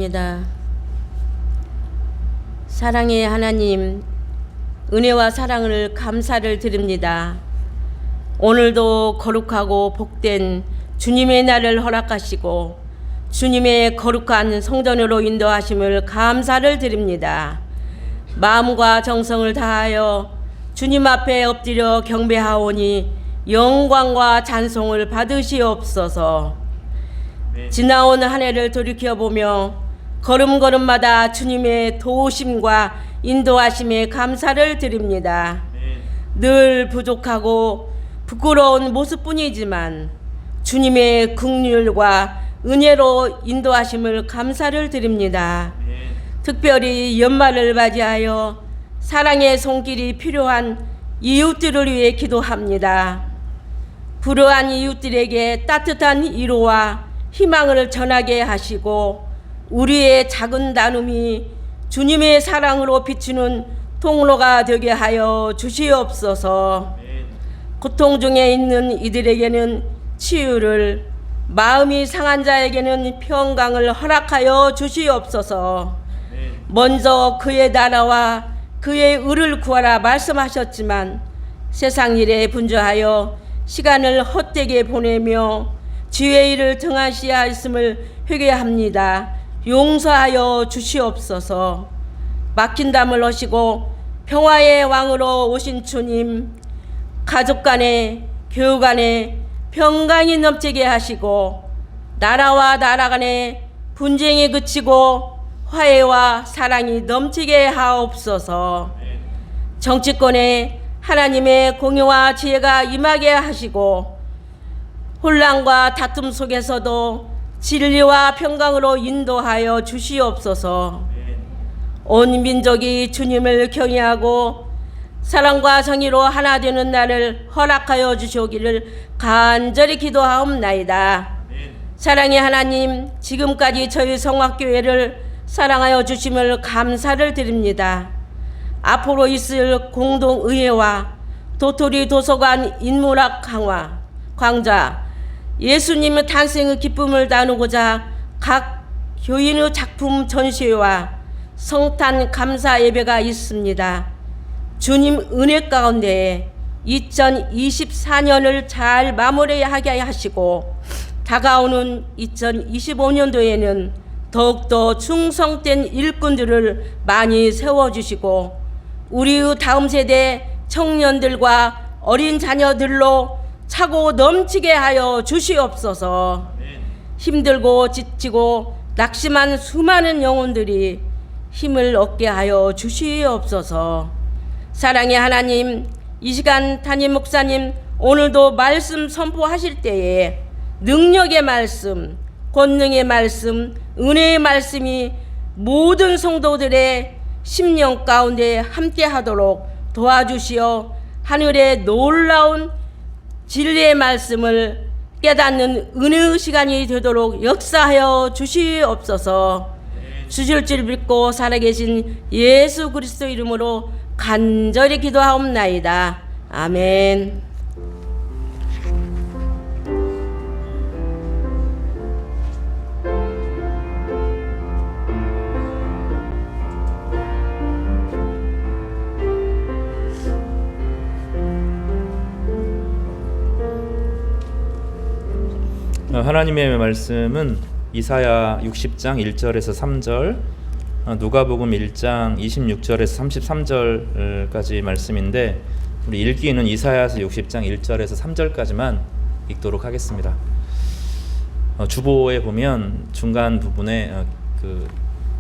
기도하겠습니다. 사랑의 하나님, 은혜와 사랑을 감사를 드립니다. 오늘도 거룩하고 복된 주님의 날을 허락하시고 주님의 거룩한 성전으로 인도하심을 감사를 드립니다. 마음과 정성을 다하여 주님 앞에 엎드려 경배하오니 영광과 찬송을 받으시옵소서. 지나온 한 해를 돌이켜보며 걸음걸음마다 주님의 도우심과 인도하심에 감사를 드립니다. 늘 부족하고 부끄러운 모습뿐이지만 주님의 긍휼과 은혜로 인도하심을 감사를 드립니다. 특별히 연말을 맞이하여 사랑의 손길이 필요한 이웃들을 위해 기도합니다. 불우한 이웃들에게 따뜻한 위로와 희망을 전하게 하시고 우리의 작은 나눔이 주님의 사랑으로 비추는 통로가 되게 하여 주시옵소서. 고통 중에 있는 이들에게는 치유를, 마음이 상한 자에게는 평강을 허락하여 주시옵소서. 먼저 그의 나라와 그의 의를 구하라 말씀하셨지만 세상 일에 분주하여 시간을 헛되게 보내며 지혜의 일을 등하시야 했음을 회개합니다. 용서하여 주시옵소서. 막힌 담을 허시고 평화의 왕으로 오신 주님, 가족 간에 교우 간에 평강이 넘치게 하시고 나라와 나라 간에 분쟁이 그치고 화해와 사랑이 넘치게 하옵소서. 정치권에 하나님의 공의와 지혜가 임하게 하시고 혼란과 다툼 속에서도 진리와 평강으로 인도하여 주시옵소서. 온 민족이 주님을 경외하고 사랑과 정의로 하나 되는 날을 허락하여 주시기를 간절히 기도하옵나이다. 사랑의 하나님, 지금까지 저희 성악교회를 사랑하여 주심을 감사를 드립니다. 앞으로 있을 공동의회와 도토리 도서관 인문학 강화, 광자, 예수님의 탄생의 기쁨을 나누고자 각 교인의 작품 전시회와 성탄 감사 예배가 있습니다. 주님 은혜 가운데 2024년을 잘 마무리하게 하시고 다가오는 2025년도에는 더욱더 충성된 일꾼들을 많이 세워주시고 우리의 다음 세대 청년들과 어린 자녀들로 차고 넘치게 하여 주시옵소서. 힘들고 지치고 낙심한 수많은 영혼들이 힘을 얻게 하여 주시옵소서. 사랑의 하나님, 이 시간 담임 목사님 오늘도 말씀 선포하실 때에 능력의 말씀, 권능의 말씀, 은혜의 말씀이 모든 성도들의 심령 가운데 함께하도록 도와주시어 하늘의 놀라운 진리의 말씀을 깨닫는 은혜의 시간이 되도록 역사하여 주시옵소서. 주실 줄 믿고 살아계신 예수 그리스도 이름으로 간절히 기도하옵나이다. 아멘. 하나님의 말씀은 이사야 60장 1절에서 3절, 누가복음 1장 26절에서 33절까지 말씀인데 우리 읽기는 이사야서 60장 1절에서 3절까지만 읽도록 하겠습니다. 주보에 보면 중간 부분에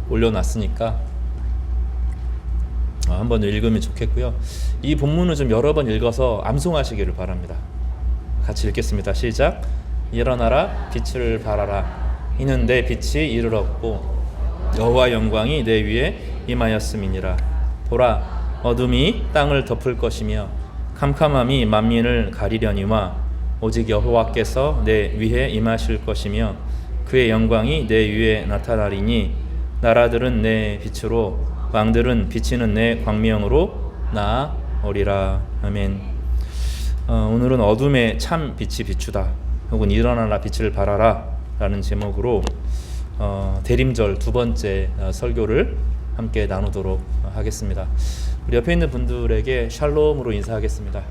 올려놨으니까 한번 읽으면 좋겠고요. 이 본문을 좀 여러 번 읽어서 암송하시기를 바랍니다. 같이 읽겠습니다. 시작. 일어나라, 빛을 발하라. 이는 내 빛이 이를 얻고 여호와 영광이 내 위에 임하였음이니라. 보라, 어둠이 땅을 덮을 것이며 캄캄함이 만민을 가리려니와 오직 여호와께서 내 위에 임하실 것이며 그의 영광이 내 위에 나타나리니 나라들은 내 빛으로 왕들은 비치는 내 광명으로 나아오리라. 아멘. 오늘은 어둠에 참 빛이 비추다 혹은 일어나라 빛을 발하라 라는 제목으로 대림절 두 번째 설교를 함께 나누도록 하겠습니다. 우리 옆에 있는 분들에게 샬롬으로 인사하겠습니다.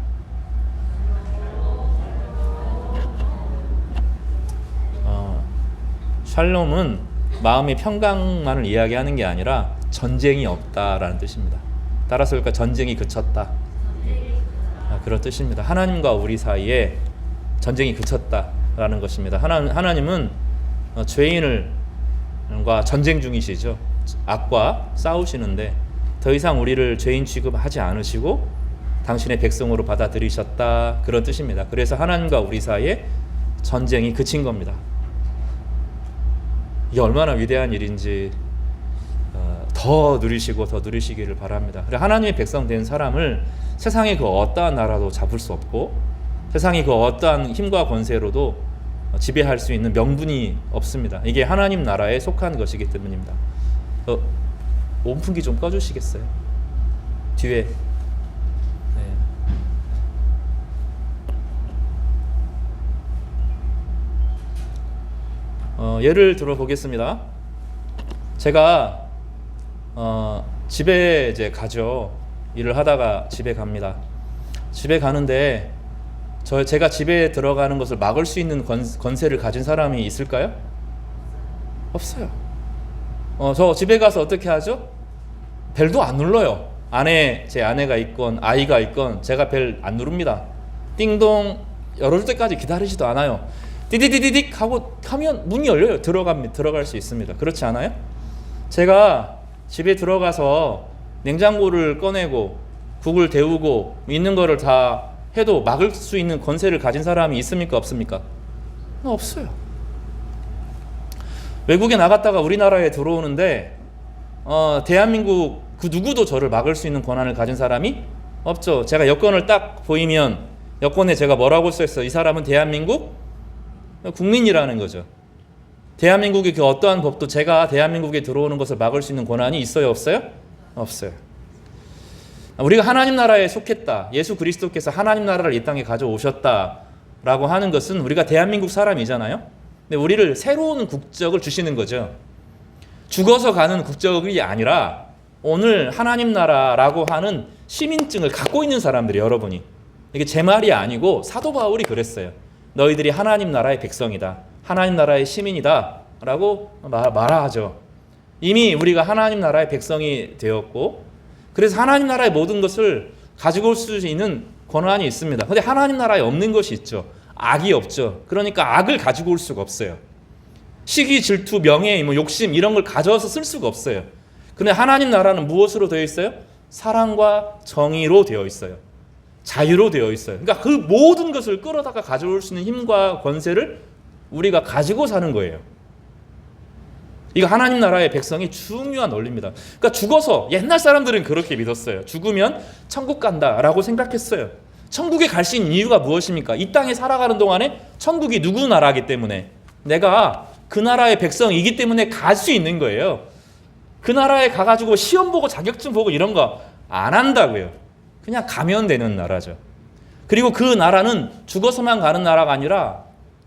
샬롬은 마음의 평강만을 이야기하는 게 아니라 전쟁이 없다라는 뜻입니다. 따라서 그러니까 전쟁이 그쳤다. 그런 뜻입니다. 하나님과 우리 사이에 전쟁이 그쳤다라는 것입니다. 하나님은 죄인과 전쟁 중이시죠. 악과 싸우시는데 더 이상 우리를 죄인 취급하지 않으시고 당신의 백성으로 받아들이셨다, 그런 뜻입니다. 그래서 하나님과 우리 사이에 전쟁이 그친 겁니다. 이게 얼마나 위대한 일인지 더 누리시고 더 누리시기를 바랍니다. 하나님의 백성 된 사람을 세상의 그 어떠한 나라도 잡을 수 없고 세상의 그 어떠한 힘과 권세로도 지배할 수 있는 명분이 없습니다. 이게 하나님 나라에 속한 것이기 때문입니다. 온풍기 좀 꺼주시겠어요? 뒤에. 예를 들어 보겠습니다. 제가 집에 이제 가죠. 일을 하다가 집에 갑니다. 집에 가는데 제가 집에 들어가는 것을 막을 수 있는 권세를 가진 사람이 있을까요? 없어요. 저 집에 가서 어떻게 하죠? 벨도 안 눌러요. 제 아내가 있건 아이가 있건 제가 벨 안 누릅니다. 띵동 열어줄 때까지 기다리지도 않아요. 디디디디딕 하고 하면 문이 열려요. 들어갈 수 있습니다. 그렇지 않아요? 제가 집에 들어가서 냉장고를 꺼내고 국을 데우고 있는 거를 다 해도 막을 수 있는 권세를 가진 사람이 있습니까? 없습니까? 없어요. 외국에 나갔다가 우리나라에 들어오는데 대한민국 그 누구도 저를 막을 수 있는 권한을 가진 사람이 없죠. 제가 여권을 딱 보이면 여권에 제가 뭐라고 써있어요? 이 사람은 대한민국 국민이라는 거죠. 대한민국의 그 어떠한 법도 제가 대한민국에 들어오는 것을 막을 수 있는 권한이 있어요? 없어요? 없어요. 우리가 하나님 나라에 속했다, 예수 그리스도께서 하나님 나라를 이 땅에 가져오셨다라고 하는 것은 우리가 대한민국 사람이잖아요. 근데 우리를 새로운 국적을 주시는 거죠. 죽어서 가는 국적이 아니라 오늘 하나님 나라라고 하는 시민증을 갖고 있는 사람들이, 여러분이, 이게 제 말이 아니고 사도 바울이 그랬어요. 너희들이 하나님 나라의 백성이다, 하나님 나라의 시민이다 라고 말하죠. 이미 우리가 하나님 나라의 백성이 되었고, 그래서 하나님 나라의 모든 것을 가지고 올 수 있는 권한이 있습니다. 그런데 하나님 나라에 없는 것이 있죠. 악이 없죠. 그러니까 악을 가지고 올 수가 없어요. 시기, 질투, 명예, 욕심 이런 걸 가져와서 쓸 수가 없어요. 그런데 하나님 나라는 무엇으로 되어 있어요? 사랑과 정의로 되어 있어요. 자유로 되어 있어요. 그러니까 그 모든 것을 끌어다가 가져올 수 있는 힘과 권세를 우리가 가지고 사는 거예요. 이거 하나님 나라의 백성이 중요한 원리입니다. 그러니까 죽어서, 옛날 사람들은 그렇게 믿었어요. 죽으면 천국 간다라고 생각했어요. 천국에 갈 수 있는 이유가 무엇입니까? 이 땅에 살아가는 동안에 천국이 누구 나라이기 때문에, 내가 그 나라의 백성이기 때문에 갈 수 있는 거예요. 그 나라에 가가지고 시험 보고 자격증 보고 이런 거 안 한다고요. 그냥 가면 되는 나라죠. 그리고 그 나라는 죽어서만 가는 나라가 아니라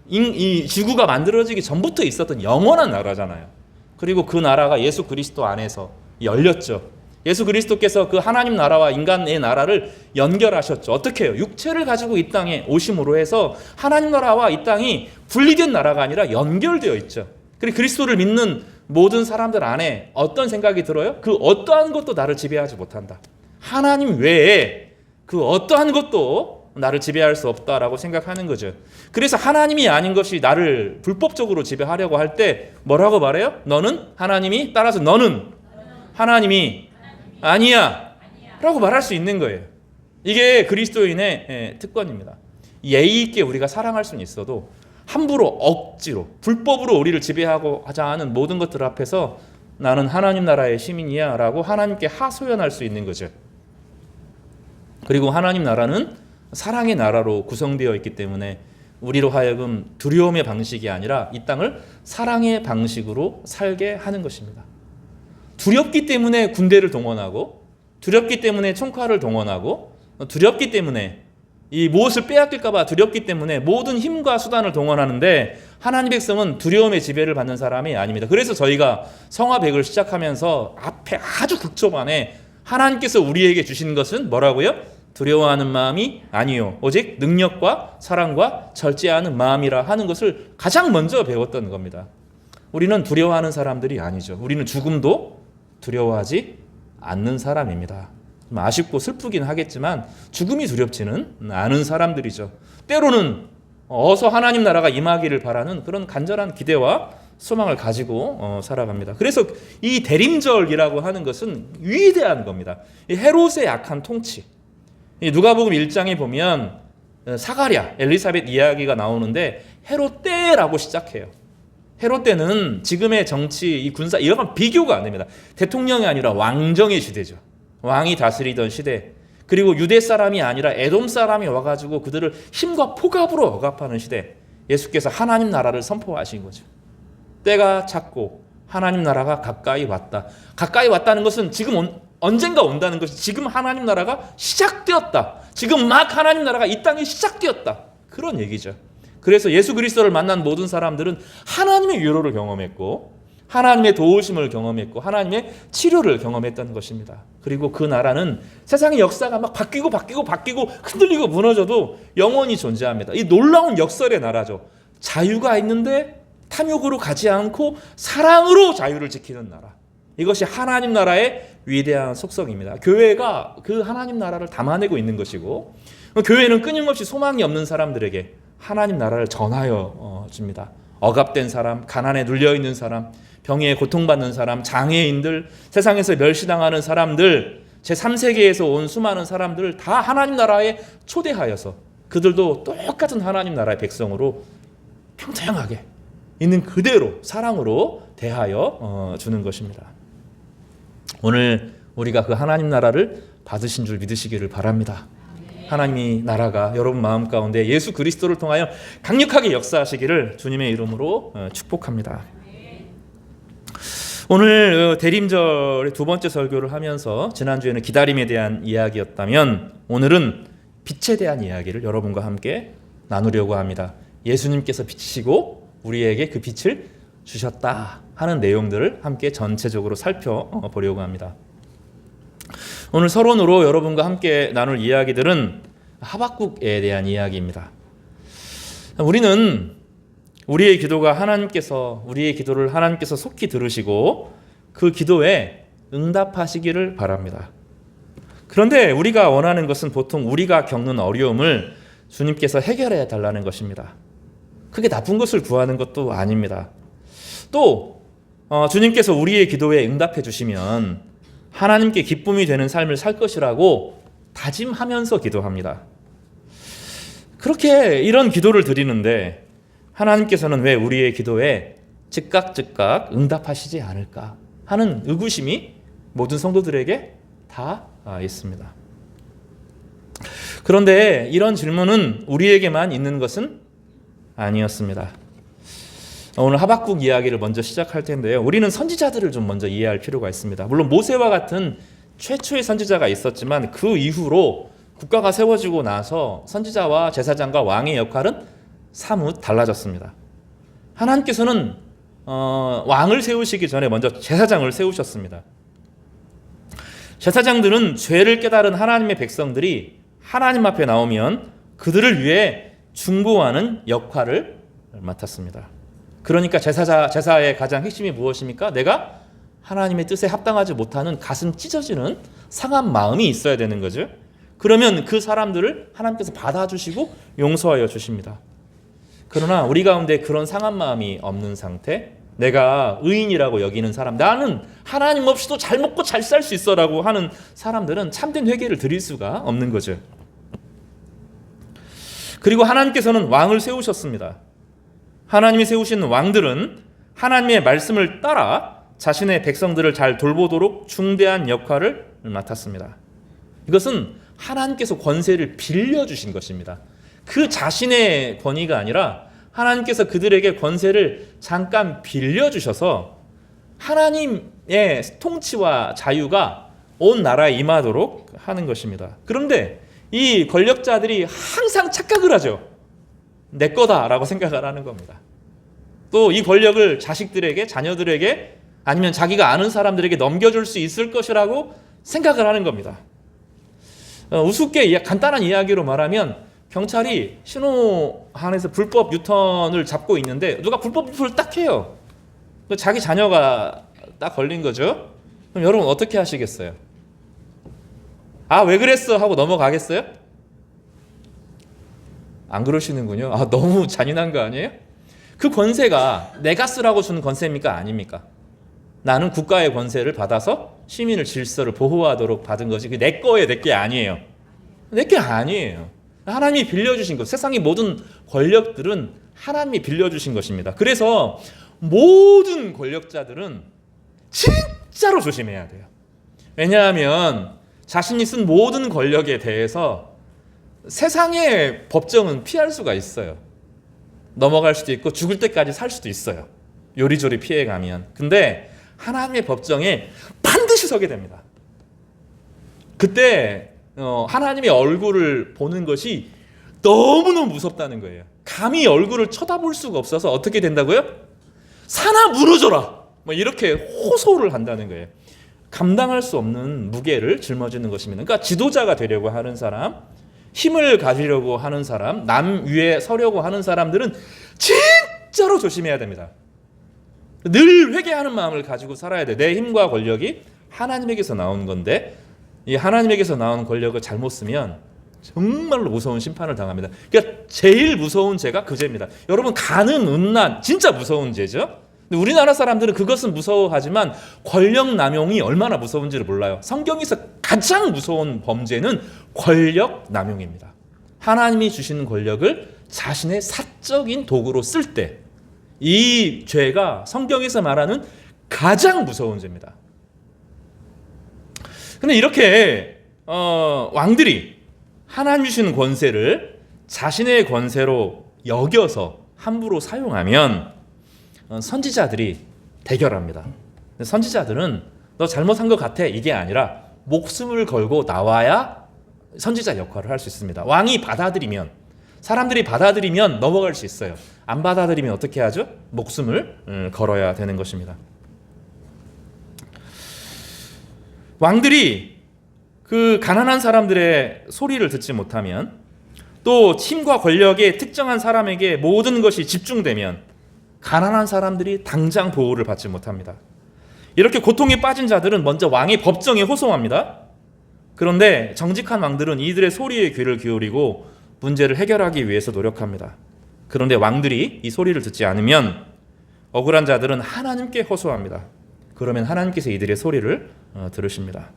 이 지구가 만들어지기 전부터 있었던 영원한 나라잖아요. 그리고 그 나라가 예수 그리스도 안에서 열렸죠. 예수 그리스도께서 그 하나님 나라와 인간의 나라를 연결하셨죠. 어떻게 해요? 육체를 가지고 이 땅에 오심으로 해서 하나님 나라와 이 땅이 분리된 나라가 아니라 연결되어 있죠. 그리고 그리스도를 믿는 모든 사람들 안에 어떤 생각이 들어요? 그 어떠한 것도 나를 지배하지 못한다. 하나님 외에 그 어떠한 것도 나를 지배할 수 없다라고 생각하는 거죠. 그래서 하나님이 아닌 것이 나를 불법적으로 지배하려고 할 때 뭐라고 말해요? 너는 하나님이, 따라서 너는 하나님이 아니야 라고 말할 수 있는 거예요. 이게 그리스도인의 특권입니다. 예의 있게 우리가 사랑할 수는 있어도 함부로 억지로 불법으로 우리를 지배하고 하자 하는 모든 것들 앞에서 나는 하나님 나라의 시민이야 라고 하나님께 하소연할 수 있는 거죠. 그리고 하나님 나라는 사랑의 나라로 구성되어 있기 때문에 우리로 하여금 두려움의 방식이 아니라 이 땅을 사랑의 방식으로 살게 하는 것입니다. 두렵기 때문에 군대를 동원하고, 두렵기 때문에 총칼을 동원하고, 두렵기 때문에 이 무엇을 빼앗길까 봐 두렵기 때문에 모든 힘과 수단을 동원하는데, 하나님 백성은 두려움의 지배를 받는 사람이 아닙니다. 그래서 저희가 성화백을 시작하면서 앞에 아주 극초반에 하나님께서 우리에게 주신 것은 뭐라고요? 두려워하는 마음이 아니요 오직 능력과 사랑과 절제하는 마음이라 하는 것을 가장 먼저 배웠던 겁니다. 우리는 두려워하는 사람들이 아니죠. 우리는 죽음도 두려워하지 않는 사람입니다. 좀 아쉽고 슬프긴 하겠지만 죽음이 두렵지는 않은 사람들이죠. 때로는 어서 하나님 나라가 임하기를 바라는 그런 간절한 기대와 소망을 가지고 살아갑니다. 그래서 이 대림절이라고 하는 것은 위대한 겁니다. 이 헤롯의 악한 통치. 이 누가복음 1장에 보면 사가랴, 엘리사벳 이야기가 나오는데 헤롯 때라고 시작해요. 헤롯 때는 지금의 정치, 이 군사 이런 건 비교가 안 됩니다. 대통령이 아니라 왕정의 시대죠. 왕이 다스리던 시대. 그리고 유대 사람이 아니라 에돔 사람이 와가지고 그들을 힘과 폭압으로 억압하는 시대. 예수께서 하나님 나라를 선포하신 거죠. 때가 찼고 하나님 나라가 가까이 왔다. 가까이 왔다는 것은 지금 언젠가 온다는 것이 지금 하나님 나라가 시작되었다. 지금 막 하나님 나라가 이 땅에 시작되었다. 그런 얘기죠. 그래서 예수 그리스도를 만난 모든 사람들은 하나님의 위로를 경험했고 하나님의 도우심을 경험했고 하나님의 치료를 경험했던 것입니다. 그리고 그 나라는 세상의 역사가 막 바뀌고 흔들리고 무너져도 영원히 존재합니다. 이 놀라운 역설의 나라죠. 자유가 있는데 탐욕으로 가지 않고 사랑으로 자유를 지키는 나라. 이것이 하나님 나라의 위대한 속성입니다. 교회가 그 하나님 나라를 담아내고 있는 것이고 교회는 끊임없이 소망이 없는 사람들에게 하나님 나라를 전하여 줍니다. 억압된 사람, 가난에 눌려있는 사람, 병에 고통받는 사람, 장애인들, 세상에서 멸시당하는 사람들, 제3세계에서 온 수많은 사람들을 다 하나님 나라에 초대하여서 그들도 똑같은 하나님 나라의 백성으로 평등하게 있는 그대로 사랑으로 대하여 주는 것입니다. 오늘 우리가 그 하나님 나라를 받으신 줄 믿으시기를 바랍니다. 하나님이 나라가 여러분 마음 가운데 예수 그리스도를 통하여 강력하게 역사하시기를 주님의 이름으로 축복합니다. 오늘 대림절의 두 번째 설교를 하면서 지난주에는 기다림에 대한 이야기였다면 오늘은 빛에 대한 이야기를 여러분과 함께 나누려고 합니다. 예수님께서 빛이시고 우리에게 그 빛을 주셨다 하는 내용들을 함께 전체적으로 살펴보려고 합니다. 오늘 서론으로 여러분과 함께 나눌 이야기들은 하박국에 대한 이야기입니다. 우리는 우리의 기도를 하나님께서 속히 들으시고 그 기도에 응답하시기를 바랍니다. 그런데 우리가 원하는 것은 보통 우리가 겪는 어려움을 주님께서 해결해 달라는 것입니다. 그게 나쁜 것을 구하는 것도 아닙니다. 또 주님께서 우리의 기도에 응답해 주시면 하나님께 기쁨이 되는 삶을 살 것이라고 다짐하면서 기도합니다. 그렇게 이런 기도를 드리는데 하나님께서는 왜 우리의 기도에 즉각 응답하시지 않을까 하는 의구심이 모든 성도들에게 다 있습니다. 그런데 이런 질문은 우리에게만 있는 것은 아니었습니다. 오늘 하박국 이야기를 먼저 시작할 텐데요. 우리는 선지자들을 좀 먼저 이해할 필요가 있습니다. 물론 모세와 같은 최초의 선지자가 있었지만 그 이후로 국가가 세워지고 나서 선지자와 제사장과 왕의 역할은 사뭇 달라졌습니다. 하나님께서는 왕을 세우시기 전에 먼저 제사장을 세우셨습니다. 제사장들은 죄를 깨달은 하나님의 백성들이 하나님 앞에 나오면 그들을 위해 중보하는 역할을 맡았습니다. 그러니까 제사의 가장 핵심이 무엇입니까? 내가 하나님의 뜻에 합당하지 못하는 가슴 찢어지는 상한 마음이 있어야 되는 거죠. 그러면 그 사람들을 하나님께서 받아주시고 용서하여 주십니다. 그러나 우리 가운데 그런 상한 마음이 없는 상태, 내가 의인이라고 여기는 사람, 나는 하나님 없이도 잘 먹고 잘 살 수 있어라고 하는 사람들은 참된 회개를 드릴 수가 없는 거죠. 그리고 하나님께서는 왕을 세우셨습니다. 하나님이 세우신 왕들은 하나님의 말씀을 따라 자신의 백성들을 잘 돌보도록 중대한 역할을 맡았습니다. 이것은 하나님께서 권세를 빌려주신 것입니다. 그 자신의 권위가 아니라 하나님께서 그들에게 권세를 잠깐 빌려주셔서 하나님의 통치와 자유가 온 나라에 임하도록 하는 것입니다. 그런데 이 권력자들이 항상 착각을 하죠. 내 거다라고 생각을 하는 겁니다. 또 이 권력을 자식들에게, 자녀들에게 아니면 자기가 아는 사람들에게 넘겨줄 수 있을 것이라고 생각을 하는 겁니다. 우습게 간단한 이야기로 말하면 경찰이 신호 안에서 불법 유턴을 잡고 있는데 누가 불법 유턴을 딱 해요. 자기 자녀가 딱 걸린 거죠. 그럼 여러분 어떻게 하시겠어요? 아, 왜 그랬어? 하고 넘어가겠어요? 안 그러시는군요. 아, 너무 잔인한 거 아니에요? 그 권세가 내가 쓰라고 주는 권세입니까? 아닙니까? 나는 국가의 권세를 받아서 시민의 질서를 보호하도록 받은 것이 내 거예요, 내 게 아니에요. 내 게 아니에요. 하나님이 빌려주신 것. 세상의 모든 권력들은 하나님이 빌려주신 것입니다. 그래서 모든 권력자들은 진짜로 조심해야 돼요. 왜냐하면 자신이 쓴 모든 권력에 대해서 세상의 법정은 피할 수가 있어요. 넘어갈 수도 있고 죽을 때까지 살 수도 있어요. 요리조리 피해가면. 근데 하나님의 법정에 반드시 서게 됩니다. 그때 하나님의 얼굴을 보는 것이 너무너무 무섭다는 거예요. 감히 얼굴을 쳐다볼 수가 없어서 어떻게 된다고요? 산아 무너져라! 뭐 이렇게 호소를 한다는 거예요. 감당할 수 없는 무게를 짊어지는 것입니다. 그러니까 지도자가 되려고 하는 사람, 힘을 가지려고 하는 사람, 남 위에 서려고 하는 사람들은 진짜로 조심해야 됩니다. 늘 회개하는 마음을 가지고 살아야 돼. 내 힘과 권력이 하나님에게서 나온 건데 이 하나님에게서 나온 권력을 잘못 쓰면 정말로 무서운 심판을 당합니다. 그러니까 제일 무서운 죄가 그 죄입니다. 여러분, 간음, 음란 진짜 무서운 죄죠. 근데 우리나라 사람들은 그것은 무서워하지만 권력 남용이 얼마나 무서운지를 몰라요. 성경에서 가장 무서운 범죄는 권력 남용입니다. 하나님이 주시는 권력을 자신의 사적인 도구로 쓸 때 이 죄가 성경에서 말하는 가장 무서운 죄입니다. 근데 이렇게 왕들이 하나님 주시는 권세를 자신의 권세로 여겨서 함부로 사용하면 선지자들이 대결합니다. 선지자들은 너 잘못한 것 같아 이게 아니라 목숨을 걸고 나와야 선지자 역할을 할 수 있습니다. 왕이 받아들이면, 사람들이 받아들이면 넘어갈 수 있어요. 안 받아들이면 어떻게 하죠? 목숨을 걸어야 되는 것입니다. 왕들이 그 가난한 사람들의 소리를 듣지 못하면, 또 힘과 권력에 특정한 사람에게 모든 것이 집중되면 가난한 사람들이 당장 보호를 받지 못합니다. 이렇게 고통에 빠진 자들은 먼저 왕의 법정에 호송합니다. 그런데 정직한 왕들은 이들의 소리에 귀를 기울이고 문제를 해결하기 위해서 노력합니다. 그런데 왕들이 이 소리를 듣지 않으면 억울한 자들은 하나님께 호소합니다. 그러면 하나님께서 이들의 소리를 들으십니다.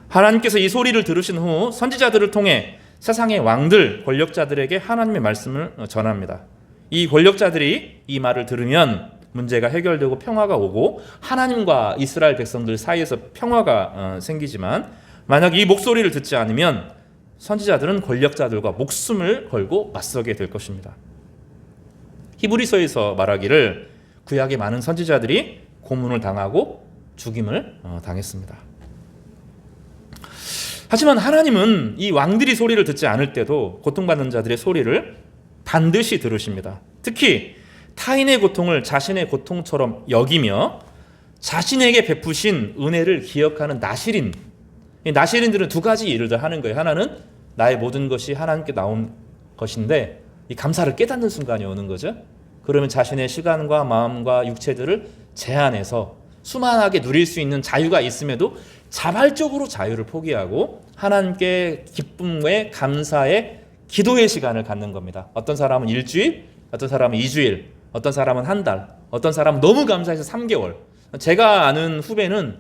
하나님께서 이 소리를 들으신 후 선지자들을 통해 세상의 왕들, 권력자들에게 하나님의 말씀을 전합니다. 이 권력자들이 이 말을 들으면 문제가 해결되고 평화가 오고 하나님과 이스라엘 백성들 사이에서 평화가 생기지만, 만약 이 목소리를 듣지 않으면 선지자들은 권력자들과 목숨을 걸고 맞서게 될 것입니다. 히브리서에서 말하기를 구약의 많은 선지자들이 고문을 당하고 죽임을 당했습니다. 하지만 하나님은 이 왕들이 소리를 듣지 않을 때도 고통받는 자들의 소리를 반드시 들으십니다. 특히 타인의 고통을 자신의 고통처럼 여기며 자신에게 베푸신 은혜를 기억하는 나시린, 이 나시린들은 두 가지 일을 다 하는 거예요. 하나는 나의 모든 것이 하나님께 나온 것인데 이 감사를 깨닫는 순간이 오는 거죠. 그러면 자신의 시간과 마음과 육체들을 제한해서 수만하게 누릴 수 있는 자유가 있음에도 자발적으로 자유를 포기하고 하나님께 기쁨의 감사의 기도의 시간을 갖는 겁니다. 어떤 사람은 일주일, 어떤 사람은 2주일, 어떤 사람은 한 달, 어떤 사람은 너무 감사해서 3개월. 제가 아는 후배는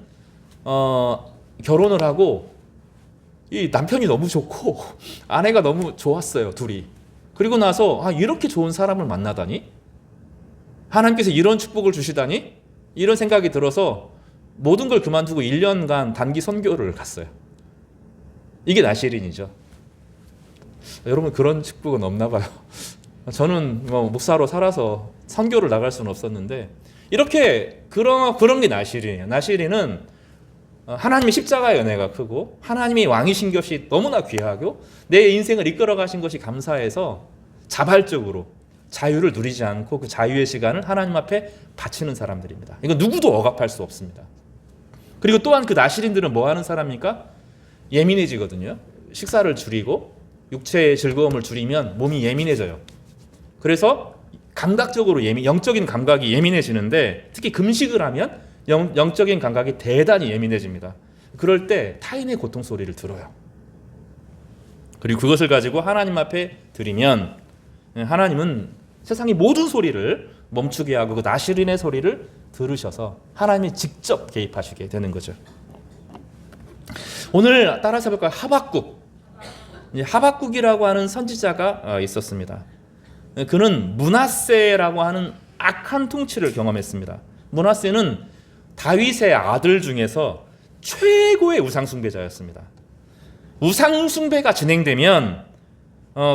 결혼을 하고 이 남편이 너무 좋고 아내가 너무 좋았어요, 둘이. 그리고 나서 이렇게 좋은 사람을 만나다니, 하나님께서 이런 축복을 주시다니, 이런 생각이 들어서 모든 걸 그만두고 1년간 단기 선교를 갔어요. 이게 나시린이죠. 여러분, 그런 축복은 없나 봐요. 저는 목사로 살아서 선교를 나갈 수는 없었는데 이렇게 그런 게 나시린이에요. 나시린은 하나님의 십자가의 은혜가 크고 하나님이 왕이신 것이 너무나 귀하고 내 인생을 이끌어 가신 것이 감사해서 자발적으로 자유를 누리지 않고 그 자유의 시간을 하나님 앞에 바치는 사람들입니다. 이건 누구도 억압할 수 없습니다. 그리고 또한 그 나실인들은 뭐 하는 사람입니까? 예민해지거든요. 식사를 줄이고 육체의 즐거움을 줄이면 몸이 예민해져요. 그래서 감각적으로 영적인 감각이 예민해지는데, 특히 금식을 하면 영적인 감각이 대단히 예민해집니다. 그럴 때 타인의 고통 소리를 들어요. 그리고 그것을 가지고 하나님 앞에 드리면 하나님은 세상의 모든 소리를 멈추게 하고 그 나실인의 소리를 들으셔서 하나님이 직접 개입하시게 되는 거죠. 오늘 따라서 해볼까요? 하박국이라고 하는 선지자가 있었습니다. 그는 므낫세라고 하는 악한 통치를 경험했습니다. 므낫세는 다윗의 아들 중에서 최고의 우상숭배자였습니다. 우상숭배가 진행되면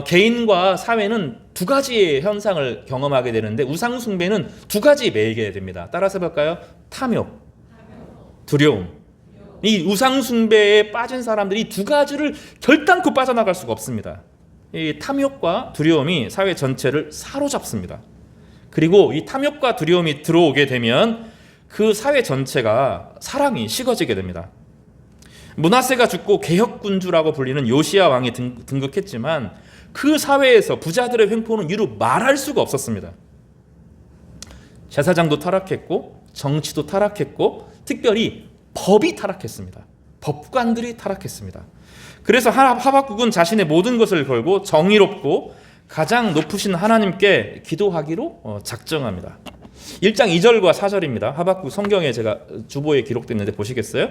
개인과 사회는 두 가지의 현상을 경험하게 되는데, 우상숭배는 두 가지 매이게 됩니다. 따라서 해볼까요? 탐욕, 두려움. 이 우상숭배에 빠진 사람들이 두 가지를 결단코 빠져나갈 수가 없습니다. 이 탐욕과 두려움이 사회 전체를 사로잡습니다. 그리고 이 탐욕과 두려움이 들어오게 되면 그 사회 전체가 사랑이 식어지게 됩니다. 므낫세가 죽고 개혁군주라고 불리는 요시야 왕이 등극했지만 그 사회에서 부자들의 횡포는 이루 말할 수가 없었습니다. 제사장도 타락했고 정치도 타락했고 특별히 법이 타락했습니다. 법관들이 타락했습니다. 그래서 하박국은 자신의 모든 것을 걸고 정의롭고 가장 높으신 하나님께 기도하기로 작정합니다. 1장 2절과 4절입니다. 하박국 성경에 제가 주보에 기록됐는데 보시겠어요?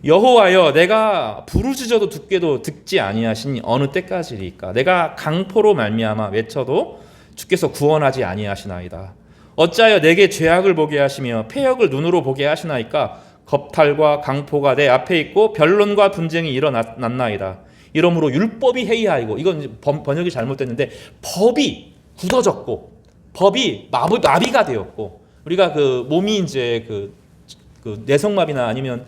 여호와여, 내가 부르짖어도 듣게도 듣지 아니하시니 어느 때까지리까? 내가 강포로 말미암아 외쳐도 주께서 구원하지 아니하시나이다. 어찌하여 내게 죄악을 보게 하시며 패역을 눈으로 보게 하시나이까? 겁탈과 강포가 내 앞에 있고 변론과 분쟁이 일어났나이다. 이러므로 율법이 해이하이고, 이건 번역이 잘못됐는데 법이 굳어졌고 법이 마비가 되었고, 우리가 그 몸이 이제 그 내성마비나 아니면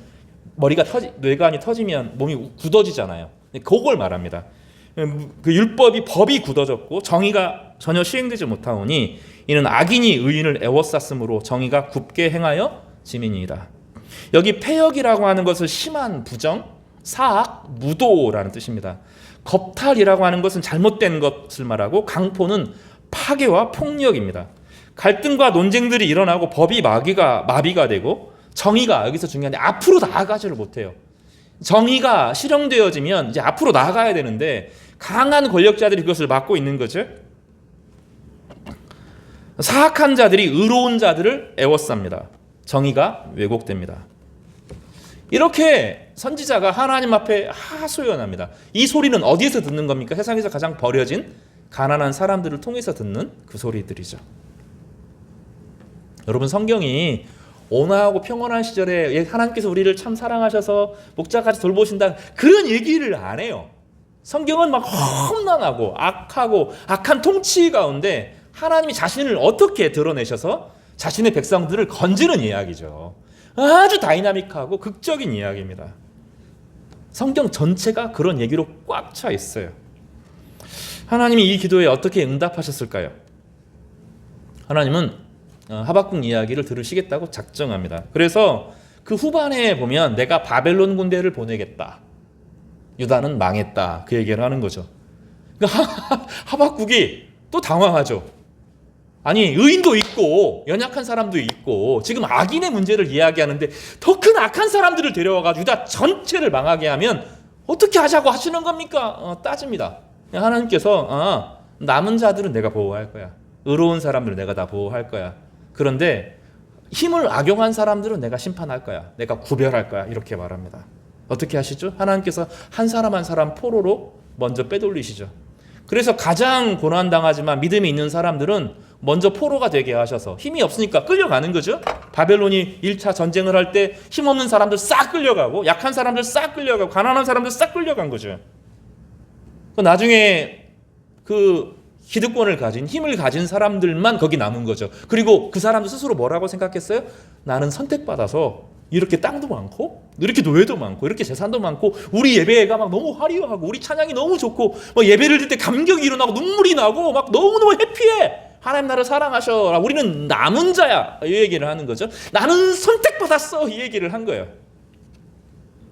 뇌관이 터지면 몸이 굳어지잖아요. 그걸 말합니다. 그 법이 굳어졌고 정의가 전혀 시행되지 못하오니 이는 악인이 의인을 애워쌌으므로 정의가 굽게 행하여 지민이다. 여기 패역이라고 하는 것은 심한 부정, 사악, 무도라는 뜻입니다. 겁탈이라고 하는 것은 잘못된 것을 말하고 강포는 파괴와 폭력입니다. 갈등과 논쟁들이 일어나고 법이 마비가 되고 정의가, 여기서 중요한데, 앞으로 나아가지를 못해요. 정의가 실현되어지면 이제 앞으로 나아가야 되는데 강한 권력자들이 그것을 막고 있는 거죠. 사악한 자들이 의로운 자들을 애워쌉니다. 정의가 왜곡됩니다. 이렇게 선지자가 하나님 앞에 하소연합니다. 이 소리는 어디에서 듣는 겁니까? 세상에서 가장 버려진 가난한 사람들을 통해서 듣는 그 소리들이죠. 여러분, 성경이 온화하고 평온한 시절에 하나님께서 우리를 참 사랑하셔서 목자같이 돌보신다, 그런 얘기를 안 해요. 성경은 막 험난하고 악한 통치 가운데 하나님이 자신을 어떻게 드러내셔서 자신의 백성들을 건지는 이야기죠. 아주 다이나믹하고 극적인 이야기입니다. 성경 전체가 그런 얘기로 꽉 차 있어요. 하나님이 이 기도에 어떻게 응답하셨을까요? 하나님은 하박국 이야기를 들으시겠다고 작정합니다. 그래서 그 후반에 보면 내가 바벨론 군대를 보내겠다, 유다는 망했다, 그 얘기를 하는 거죠. 하박국이 또 당황하죠. 아니, 의인도 있고 연약한 사람도 있고 지금 악인의 문제를 이야기하는데 더 큰 악한 사람들을 데려와가지고 유다 전체를 망하게 하면 어떻게 하자고 하시는 겁니까? 따집니다. 하나님께서 남은 자들은 내가 보호할 거야. 의로운 사람들은 내가 다 보호할 거야. 그런데 힘을 악용한 사람들은 내가 심판할 거야. 내가 구별할 거야. 이렇게 말합니다. 어떻게 하시죠? 하나님께서 한 사람 한 사람 포로로 먼저 빼돌리시죠. 그래서 가장 고난당하지만 믿음이 있는 사람들은 먼저 포로가 되게 하셔서 힘이 없으니까 끌려가는 거죠. 바벨론이 1차 전쟁을 할 때 힘없는 사람들 싹 끌려가고 약한 사람들 싹 끌려가고 가난한 사람들 싹 끌려간 거죠. 나중에 그 기득권을 가진, 힘을 가진 사람들만 거기 남은 거죠. 그리고 그 사람들 스스로 뭐라고 생각했어요? 나는 선택받아서 이렇게 땅도 많고 이렇게 노예도 많고 이렇게 재산도 많고 우리 예배가 막 너무 화려하고 우리 찬양이 너무 좋고 막 예배를 드릴 때 감격이 일어나고 눈물이 나고 막 너무너무 해피해. 하나님 나를 사랑하셔. 우리는 남은 자야. 이 얘기를 하는 거죠. 나는 선택받았어. 이 얘기를 한 거예요.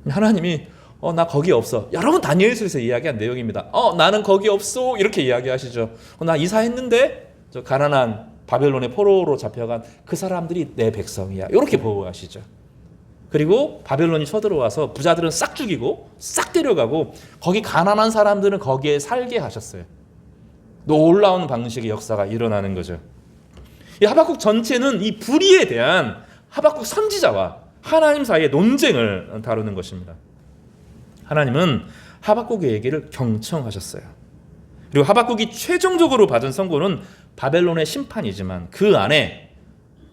하나님이 나 거기 없어. 여러분 다니엘서에서 이야기한 내용입니다. 나는 거기 없어. 이렇게 이야기하시죠. 나 이사했는데 저 가난한 바벨론의 포로로 잡혀간 그 사람들이 내 백성이야. 이렇게 보호하시죠. 그리고 바벨론이 쳐들어와서 부자들은 싹 죽이고 싹 데려가고 거기 가난한 사람들은 거기에 살게 하셨어요. 놀라운 방식의 역사가 일어나는 거죠. 이 하박국 전체는 이 불의에 대한 하박국 선지자와 하나님 사이의 논쟁을 다루는 것입니다. 하나님은 하박국의 얘기를 경청하셨어요. 그리고 하박국이 최종적으로 받은 선고는 바벨론의 심판이지만 그 안에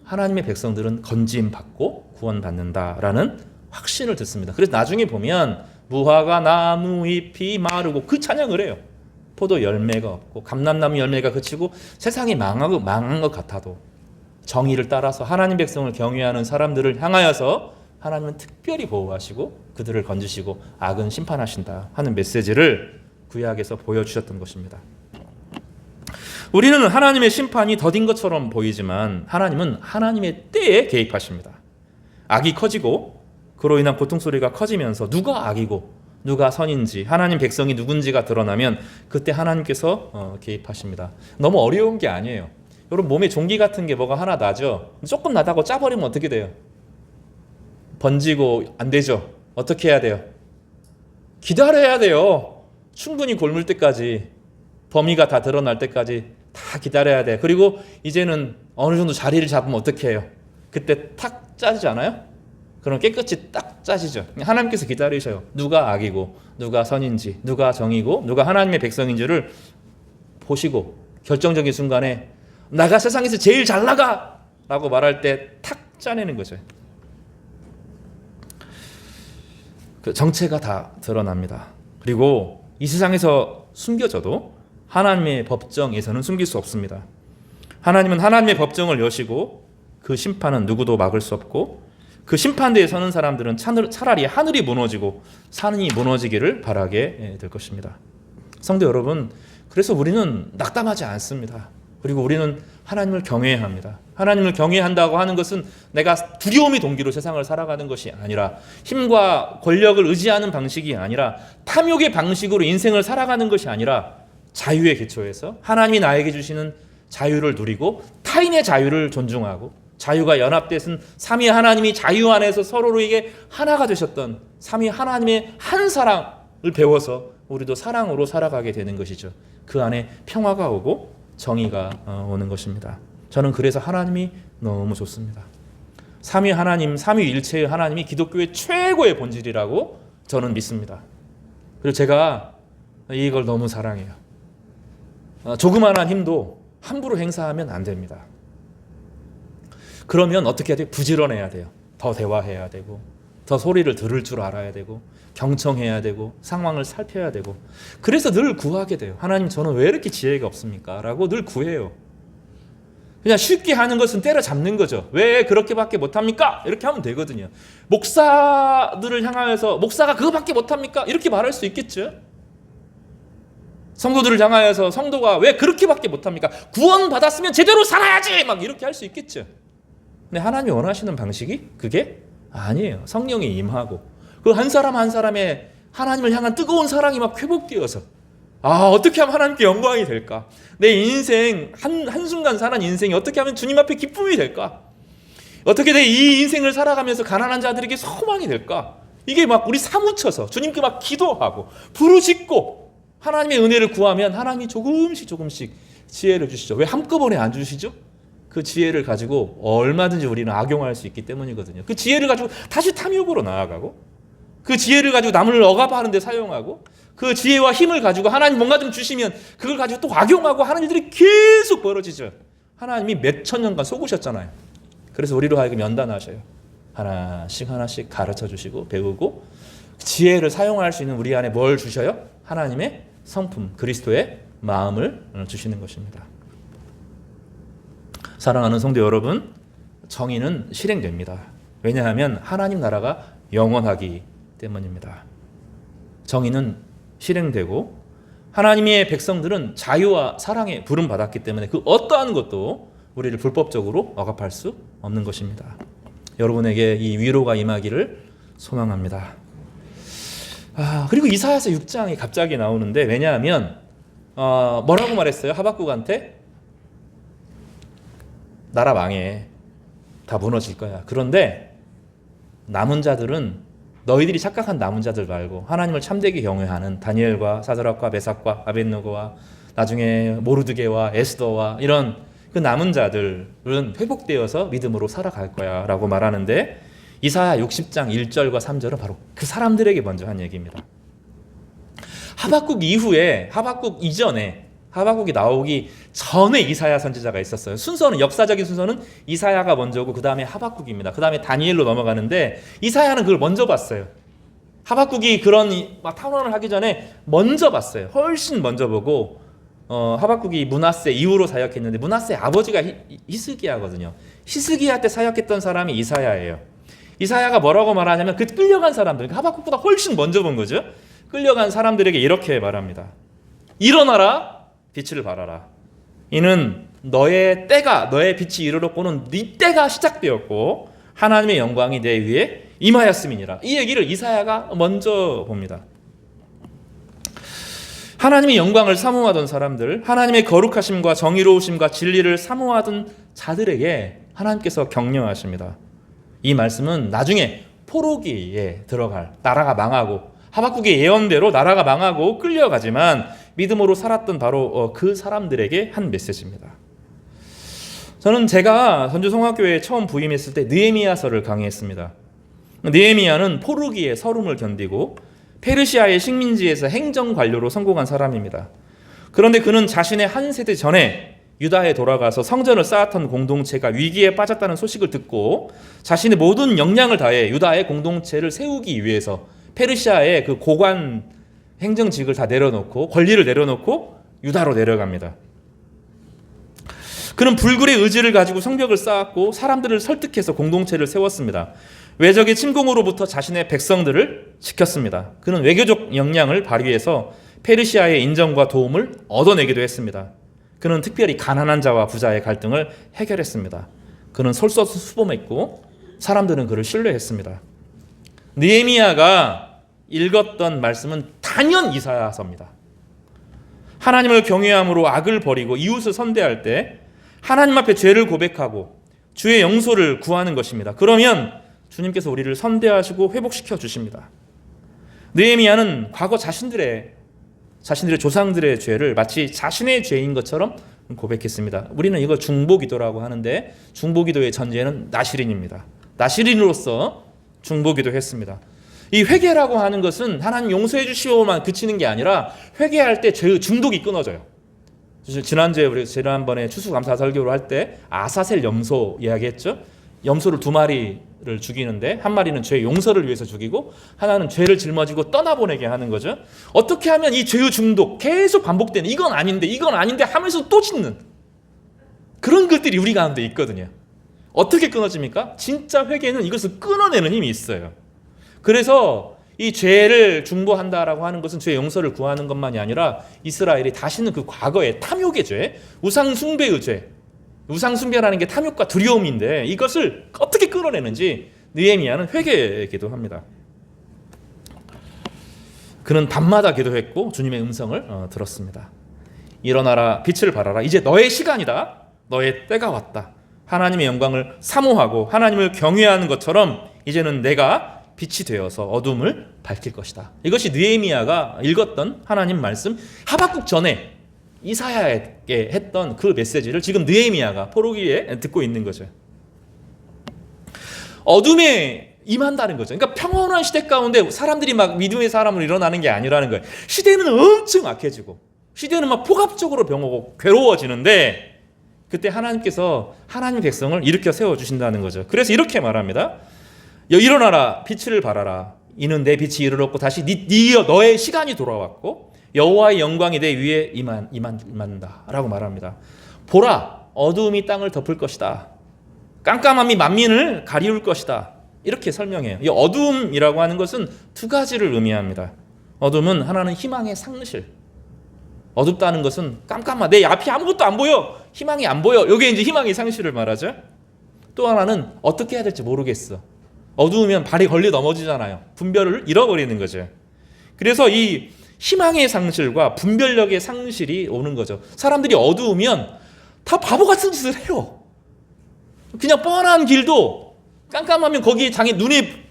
하나님의 백성들은 건짐받고 구원받는다라는 확신을 듣습니다. 그래서 나중에 보면 무화과 나무 잎이 마르고 그 찬양을 해요. 포도 열매가 없고 감람나무 열매가 그치고 세상이 망한 것 같아도 정의를 따라서 하나님 백성을 경외하는 사람들을 향하여서 하나님은 특별히 보호하시고 그들을 건지시고 악은 심판하신다 하는 메시지를 구약에서 보여주셨던 것입니다. 우리는 하나님의 심판이 더딘 것처럼 보이지만 하나님은 하나님의 때에 개입하십니다. 악이 커지고 그로 인한 고통소리가 커지면서 누가 악이고 누가 선인지 하나님 백성이 누군지가 드러나면 그때 하나님께서 개입하십니다. 너무 어려운 게 아니에요. 여러분 몸에 종기 같은 게 뭐가 하나 나죠. 조금 나다고 짜버리면 어떻게 돼요? 번지고 안 되죠. 어떻게 해야 돼요? 기다려야 돼요. 충분히 곪을 때까지, 범위가 다 드러날 때까지 다 기다려야 돼. 그리고 이제는 어느 정도 자리를 잡으면 어떻게 해요? 그때 탁 짜지지 않아요? 그럼 깨끗이 딱 짜지죠. 하나님께서 기다리셔요. 누가 악이고 누가 선인지, 누가 정이고 누가 하나님의 백성인지를 보시고 결정적인 순간에 나가 세상에서 제일 잘 나가! 라고 말할 때 탁 짜내는 거죠. 그 정체가 다 드러납니다. 그리고 이 세상에서 숨겨져도 하나님의 법정에서는 숨길 수 없습니다. 하나님은 하나님의 법정을 여시고 그 심판은 누구도 막을 수 없고 그 심판대에 서는 사람들은 차라리 하늘이 무너지고 산이 무너지기를 바라게 될 것입니다. 성도 여러분, 그래서 우리는 낙담하지 않습니다. 그리고 우리는 하나님을 경외합니다. 하나님을 경외한다고 하는 것은 내가 두려움이 동기로 세상을 살아가는 것이 아니라 힘과 권력을 의지하는 방식이 아니라 탐욕의 방식으로 인생을 살아가는 것이 아니라 자유의 기초에서 하나님이 나에게 주시는 자유를 누리고 타인의 자유를 존중하고 자유가 연합되신 삼위 하나님이 자유 안에서 서로에게 하나가 되셨던 삼위 하나님의 한 사랑을 배워서 우리도 사랑으로 살아가게 되는 것이죠. 그 안에 평화가 오고 정의가 오는 것입니다. 저는 그래서 하나님이 너무 좋습니다. 삼위 하나님, 삼위일체의 하나님이 기독교의 최고의 본질이라고 저는 믿습니다. 그리고 제가 이걸 너무 사랑해요. 조그마한 힘도 함부로 행사하면 안 됩니다. 그러면 어떻게 해야 돼요? 부지런해야 돼요. 더 대화해야 되고 더 소리를 들을 줄 알아야 되고 경청해야 되고 상황을 살펴야 되고 그래서 늘 구하게 돼요. 하나님 저는 왜 이렇게 지혜가 없습니까? 라고 늘 구해요. 그냥 쉽게 하는 것은 때려잡는 거죠. 왜 그렇게밖에 못합니까? 이렇게 하면 되거든요. 목사들을 향하여서 목사가 그거밖에 못합니까? 이렇게 말할 수 있겠죠. 성도들을 향하여서 성도가 왜 그렇게밖에 못합니까? 구원받았으면 제대로 살아야지! 막 이렇게 할 수 있겠죠. 근데 하나님이 원하시는 방식이 그게 아니에요. 성령이 임하고 그 한 사람 한 사람의 하나님을 향한 뜨거운 사랑이 막 회복되어서 어떻게 하면 하나님께 영광이 될까? 내 인생 한순간 사는 인생이 어떻게 하면 주님 앞에 기쁨이 될까? 어떻게 내 이 인생을 살아가면서 가난한 자들에게 소망이 될까? 이게 막 우리 사무쳐서 주님께 막 기도하고 부르짖고 하나님의 은혜를 구하면 하나님이 조금씩 지혜를 주시죠. 왜 한꺼번에 안 주시죠? 그 지혜를 가지고 얼마든지 우리는 악용할 수 있기 때문이거든요. 그 지혜를 가지고 다시 탐욕으로 나아가고 그 지혜를 가지고 남을 억압하는 데 사용하고 그 지혜와 힘을 가지고 하나님 뭔가 좀 주시면 그걸 가지고 또 악용하고 하는 일들이 계속 벌어지죠. 하나님이 몇천 년간 속으셨잖아요. 그래서 우리로 하여금 연단하셔요. 하나씩 가르쳐 주시고 배우고 지혜를 사용할 수 있는 우리 안에 뭘 주셔요? 하나님의 성품, 그리스도의 마음을 주시는 것입니다. 사랑하는 성도 여러분, 정의는 실행됩니다. 왜냐하면 하나님 나라가 영원하기 때문입니다. 정의는 실행되고 하나님의 백성들은 자유와 사랑에 부름받았기 때문에 그 어떠한 것도 우리를 불법적으로 억압할 수 없는 것입니다. 여러분에게 이 위로가 임하기를 소망합니다. 그리고 이사야서 6장이 갑자기 나오는데, 왜냐하면 뭐라고 말했어요? 하박국한테 나라 망해, 다 무너질 거야. 그런데 남은 자들은 너희들이 착각한 남은 자들 말고 하나님을 참되게 경외하는 다니엘과 사드락과 메삭과 아벳느고와 나중에 모르드게와 에스더와 이런 그 남은 자들은 회복되어서 믿음으로 살아갈 거야 라고 말하는데, 이사야 60장 1절과 3절은 바로 그 사람들에게 먼저 한 얘기입니다. 하박국 이후에, 하박국 이전에, 하박국이 나오기 전에 이사야 선지자가 있었어요. 순서는, 역사적인 순서는 이사야가 먼저고 그 다음에 하박국입니다. 그 다음에 다니엘로 넘어가는데, 이사야는 그걸 먼저 봤어요. 하박국이 그런 탄원을 하기 전에 먼저 봤어요. 훨씬 먼저 보고, 하박국이 므낫세 이후로 사역했는데, 므낫세 아버지가 히스기야거든요. 히스기야 때 사역했던 사람이 이사야예요. 이사야가 뭐라고 말하냐면, 그 끌려간 사람들, 하박국보다 훨씬 먼저 본 거죠. 끌려간 사람들에게 이렇게 말합니다. 일어나라, 빛을 발하라. 이는 너의 때가, 너의 빛이 이르렀고는 네 때가 시작되었고 하나님의 영광이 내 위에 임하였음이니라. 이 얘기를 이사야가 먼저 봅니다. 하나님의 영광을 사모하던 사람들, 하나님의 거룩하심과 정의로우심과 진리를 사모하던 자들에게 하나님께서 격려하십니다. 이 말씀은 나중에 포로기에 들어갈, 나라가 망하고, 하박국의 예언대로 나라가 망하고 끌려가지만 믿음으로 살았던 바로 그 사람들에게 한 메시지입니다. 저는 제가 전주성화교회에 처음 부임했을 때 느헤미야서를 강의했습니다. 느헤미야는 포로기의 서름을 견디고 페르시아의 식민지에서 행정관료로 성공한 사람입니다. 그런데 그는 자신의 한 세대 전에 유다에 돌아가서 성전을 쌓았던 공동체가 위기에 빠졌다는 소식을 듣고 자신의 모든 역량을 다해 유다의 공동체를 세우기 위해서 페르시아의 그 고관 행정직을 다 내려놓고, 권리를 내려놓고 유다로 내려갑니다. 그는 불굴의 의지를 가지고 성벽을 쌓았고 사람들을 설득해서 공동체를 세웠습니다. 외적의 침공으로부터 자신의 백성들을 지켰습니다. 그는 외교적 역량을 발휘해서 페르시아의 인정과 도움을 얻어내기도 했습니다. 그는 특별히 가난한 자와 부자의 갈등을 해결했습니다. 그는 솔선수범했고 사람들은 그를 신뢰했습니다. 느헤미야가 읽었던 말씀은 단연 이사야서입니다. 하나님을 경외함으로 악을 버리고 이웃을 선대할 때 하나님 앞에 죄를 고백하고 주의 용서를 구하는 것입니다. 그러면 주님께서 우리를 선대하시고 회복시켜 주십니다. 느헤미야는 과거 자신들의 조상들의 죄를 마치 자신의 죄인 것처럼 고백했습니다. 우리는 이걸 중보기도라고 하는데, 중보기도의 전제는 나시린입니다. 나시린으로서 중보기도 했습니다. 이 회개라고 하는 것은 하나님 용서해 주시오만 그치는 게 아니라 회개할 때 죄의 중독이 끊어져요. 지난주에 우리 지난번에 추수감사 설교를 할 때 아사셀 염소 이야기했죠. 염소를 2마리를 죽이는데 한 마리는 죄 용서를 위해서 죽이고 하나는 죄를 짊어지고 떠나보내게 하는 거죠. 어떻게 하면 이 죄의 중독, 계속 반복되는 이건 아닌데 하면서 또 짓는 그런 것들이 우리 가운데 있거든요. 어떻게 끊어집니까? 진짜 회개는 이것을 끊어내는 힘이 있어요. 그래서 이 죄를 중보한다라고 하는 것은 죄 용서를 구하는 것만이 아니라 이스라엘이 다시는 그 과거의 탐욕의 죄, 우상 숭배의 죄, 우상 숭배라는 게 탐욕과 두려움인데 이것을 어떻게 끊어내는지 느헤미야는 회개에 기도합니다. 그는 밤마다 기도했고 주님의 음성을 들었습니다. 일어나라, 빛을 발하라. 이제 너의 시간이다. 너의 때가 왔다. 하나님의 영광을 사모하고 하나님을 경외하는 것처럼 이제는 내가 빛이 되어서 어둠을 밝힐 것이다. 이것이 느헤미야가 읽었던 하나님 말씀, 하박국 전에 이사야에게 했던 그 메시지를 지금 느헤미야가 포로기에 듣고 있는 거죠. 어둠에 임한다는 거죠. 그러니까 평온한 시대 가운데 사람들이 막 믿음의 사람으로 일어나는 게 아니라는 거예요. 시대는 엄청 악해지고 시대는 막 포괄적으로 병하고 괴로워지는데 그때 하나님께서 하나님 백성을 일으켜 세워주신다는 거죠. 그래서 이렇게 말합니다. 일어나라, 빛을 발하라. 이는 내 빛이 이르렀고 다시 너의 시간이 돌아왔고 여호와의 영광이 내 위에 임한다 라고 말합니다. 보라, 어두움이 땅을 덮을 것이다. 깜깜함이 만민을 가리울 것이다. 이렇게 설명해요. 이 어두움이라고 하는 것은 두 가지를 의미합니다. 어둠은 하나는 희망의 상실, 어둡다는 것은 깜깜하. 내 앞이 아무것도 안 보여. 희망이 안 보여. 이게 이제 희망의 상실을 말하죠. 또 하나는 어떻게 해야 될지 모르겠어. 어두우면 발이 걸려 넘어지잖아요. 분별을 잃어버리는 거죠. 그래서 이 희망의 상실과 분별력의 상실이 오는 거죠. 사람들이 어두우면 다 바보 같은 짓을 해요. 그냥 뻔한 길도 깜깜하면 거기에 눈에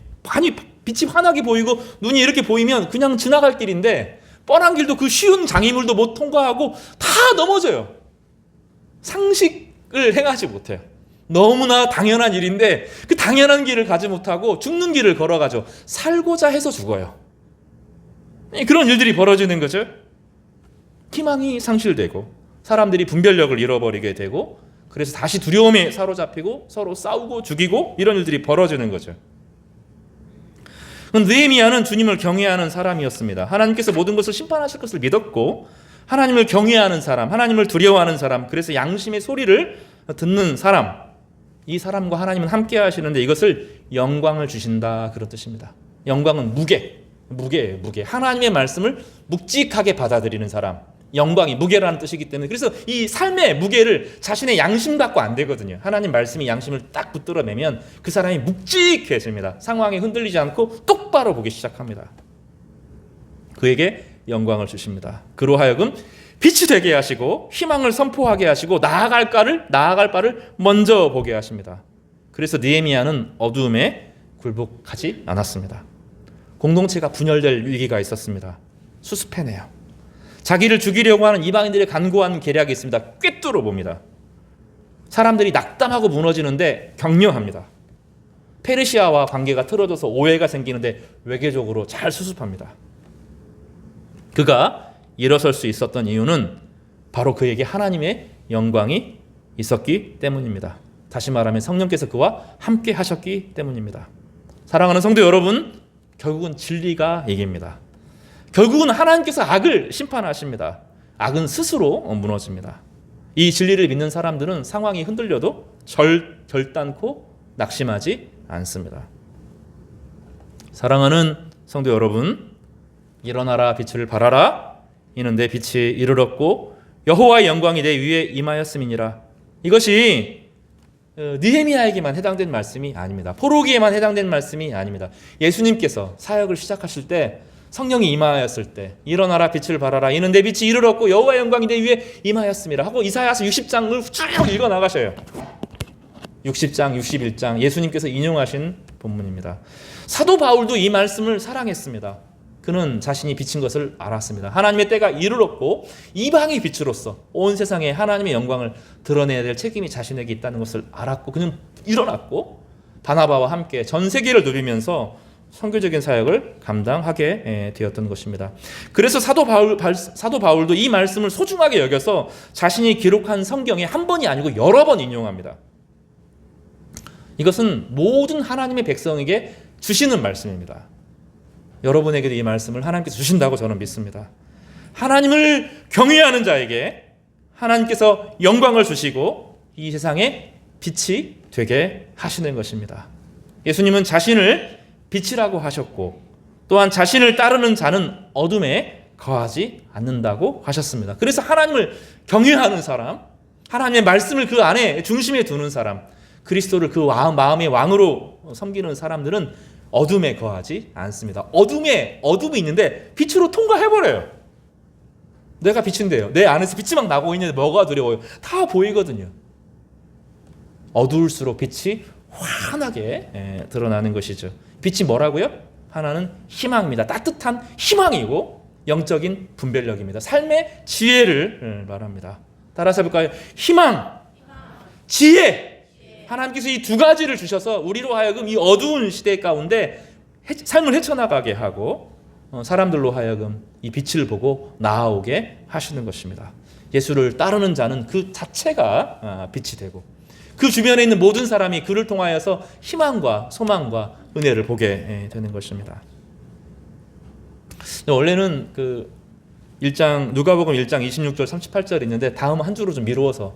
빛이 환하게 보이고 눈이 이렇게 보이면 그냥 지나갈 길인데, 뻔한 길도 그 쉬운 장애물도 못 통과하고 다 넘어져요. 상식을 행하지 못해요. 너무나 당연한 일인데 그 당연한 길을 가지 못하고 죽는 길을 걸어가죠. 살고자 해서 죽어요. 그런 일들이 벌어지는 거죠. 희망이 상실되고 사람들이 분별력을 잃어버리게 되고, 그래서 다시 두려움에 사로잡히고 서로 싸우고 죽이고 이런 일들이 벌어지는 거죠. 느헤미야는 주님을 경외하는 사람이었습니다. 하나님께서 모든 것을 심판하실 것을 믿었고, 하나님을 경외하는 사람, 하나님을 두려워하는 사람, 그래서 양심의 소리를 듣는 사람, 이 사람과 하나님은 함께 하시는데 이것을 영광을 주신다, 그런 뜻입니다. 영광은 무게예요. 무게. 하나님의 말씀을 묵직하게 받아들이는 사람, 영광이 무게라는 뜻이기 때문에, 그래서 이 삶의 무게를 자신의 양심 갖고 안 되거든요. 하나님 말씀이 양심을 딱 붙들어내면 그 사람이 묵직해집니다. 상황에 흔들리지 않고 똑바로 보기 시작합니다. 그에게 영광을 주십니다. 그로 하여금 빛이 되게 하시고 희망을 선포하게 하시고 나아갈 바를 먼저 보게 하십니다. 그래서 느헤미야는 어두움에 굴복하지 않았습니다. 공동체가 분열될 위기가 있었습니다. 수습해내요. 자기를 죽이려고 하는 이방인들의 간고한 계략이 있습니다. 꿰뚫어 봅니다. 사람들이 낙담하고 무너지는데 격려합니다. 페르시아와 관계가 틀어져서 오해가 생기는데 외교적으로 잘 수습합니다. 그가 일어설 수 있었던 이유는 바로 그에게 하나님의 영광이 있었기 때문입니다. 다시 말하면 성령께서 그와 함께 하셨기 때문입니다. 사랑하는 성도 여러분, 결국은 진리가 이깁니다. 결국은 하나님께서 악을 심판하십니다. 악은 스스로 무너집니다. 이 진리를 믿는 사람들은 상황이 흔들려도 결단코 낙심하지 않습니다. 사랑하는 성도 여러분, 일어나라 빛을 발하라. 이는 내 빛이 이르렀고 여호와의 영광이 내 위에 임하였음이니라. 이것이 느헤미야에게만 해당된 말씀이 아닙니다. 포로기에만 해당된 말씀이 아닙니다. 예수님께서 사역을 시작하실 때, 성령이 임하였을 때, 일어나라 빛을 발하라. 이는 내 빛이 이르렀고 여호와의 영광이 내 위에 임하였음이라 하고 이사야서 60장을 쭉 읽어 나가셔요. 60장, 61장 예수님께서 인용하신 본문입니다. 사도 바울도 이 말씀을 사랑했습니다. 그는 자신이 비친 것을 알았습니다. 하나님의 때가 이르렀고 이방의 빛으로서 온 세상에 하나님의 영광을 드러내야 될 책임이 자신에게 있다는 것을 알았고 그는 일어났고 바나바와 함께 전 세계를 누비면서 선교적인 사역을 감당하게 되었던 것입니다. 그래서 사도 바울도 이 말씀을 소중하게 여겨서 자신이 기록한 성경에 한 번이 아니고 여러 번 인용합니다. 이것은 모든 하나님의 백성에게 주시는 말씀입니다. 여러분에게도 이 말씀을 하나님께서 주신다고 저는 믿습니다. 하나님을 경외하는 자에게 하나님께서 영광을 주시고 이 세상에 빛이 되게 하시는 것입니다. 예수님은 자신을 빛이라고 하셨고 또한 자신을 따르는 자는 어둠에 거하지 않는다고 하셨습니다. 그래서 하나님을 경외하는 사람, 하나님의 말씀을 그 안에 중심에 두는 사람, 그리스도를 그 마음의 왕으로 섬기는 사람들은 어둠에 거하지 않습니다. 어둠이 있는데 빛으로 통과해버려요. 내가 빛인데요. 내 안에서 빛이 막 나고 있는데 뭐가 두려워요? 다 보이거든요. 어두울수록 빛이 환하게 드러나는 것이죠. 빛이 뭐라고요? 하나는 희망입니다. 따뜻한 희망이고 영적인 분별력입니다. 삶의 지혜를 말합니다. 따라서 해볼까요? 희망, 지혜. 하나님께서 이 두 가지를 주셔서 우리로 하여금 이 어두운 시대 가운데 삶을 헤쳐나가게 하고 사람들로 하여금 이 빛을 보고 나아오게 하시는 것입니다. 예수를 따르는 자는 그 자체가 빛이 되고 그 주변에 있는 모든 사람이 그를 통하여서 희망과 소망과 은혜를 보게 되는 것입니다. 원래는 그 누가복음 1장 26절 38절 있는데 다음 한 주로 좀 미루어서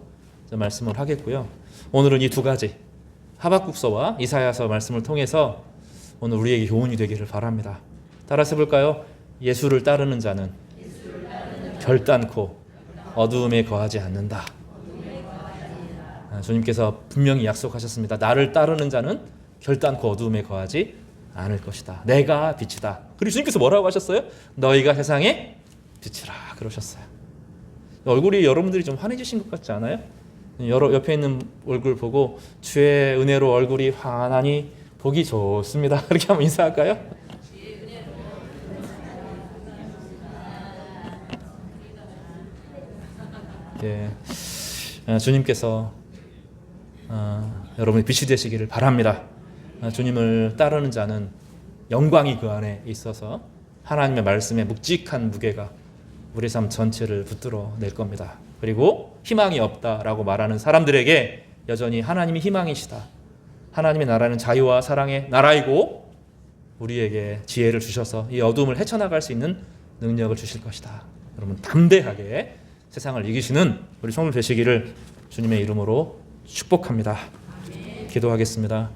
말씀을 하겠고요. 오늘은 이 두 가지 하박국서와 이사야서 말씀을 통해서 오늘 우리에게 교훈이 되기를 바랍니다. 따라서 볼까요? 예수를 따르는 자는 결단코 어두움에 거하지 않는다. 주님께서 분명히 약속하셨습니다. 나를 따르는 자는 결단코 어두움에 거하지 않을 것이다. 내가 빛이다. 그리고 주님께서 뭐라고 하셨어요? 너희가 세상의 빛이라 그러셨어요. 얼굴이 여러분들이 좀 환해지신 것 같지 않아요? 옆에 있는 얼굴 보고 주의 은혜로 얼굴이 환하니 보기 좋습니다. 이렇게 한번 인사할까요? 예, 주님께서 여러분이 빛이 되시기를 바랍니다. 주님을 따르는 자는 영광이 그 안에 있어서 하나님의 말씀에 묵직한 무게가 우리 삶 전체를 붙들어 낼 겁니다. 그리고 희망이 없다라고 말하는 사람들에게 여전히 하나님이 희망이시다. 하나님의 나라는 자유와 사랑의 나라이고 우리에게 지혜를 주셔서 이 어둠을 헤쳐나갈 수 있는 능력을 주실 것이다. 여러분 담대하게 세상을 이기시는 우리 성도 되시기를 주님의 이름으로 축복합니다. 기도하겠습니다.